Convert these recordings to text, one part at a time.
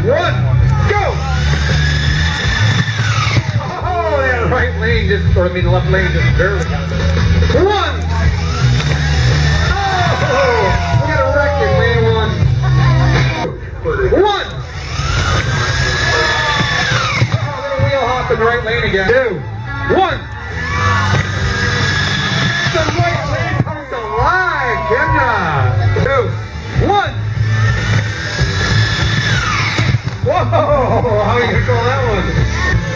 one, go! Oh, that right lane just, or I mean left lane just barely got it. One! Oh, we got a wreck in lane one. One! Oh, little wheel hop in the right lane again. Two, one! The right lane comes alive, Kendra! Two, one! Whoa! How are you gonna call that one?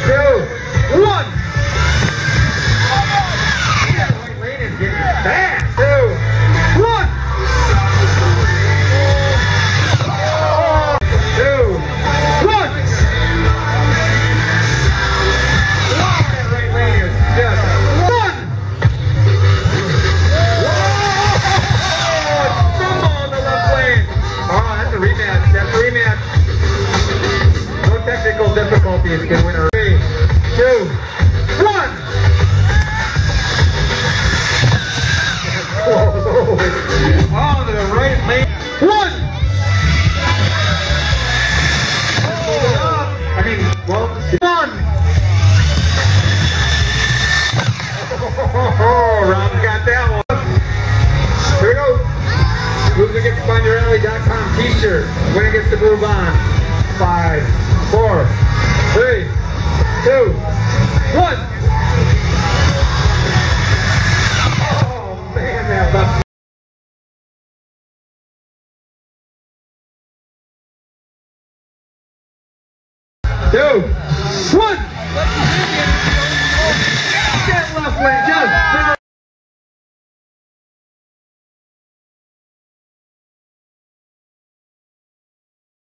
Two, one! That right lane is getting fast. Two, one! Two, one! Wow, that right lane is just one! Whoa! Stumble on the left lane. Oh, that's a rematch. That's a rematch. Technical difficulties can win a 3, 2, 1. Oh, to the right lane. 1. I mean, well, 1. Oh, Rob's got that one. Here we go. Who's gonna get the FindYourAlley.com t-shirt? Winner gets to move on. 5, 4, 3, 2, 1. Oh man, that left. 2, 1. That left lane just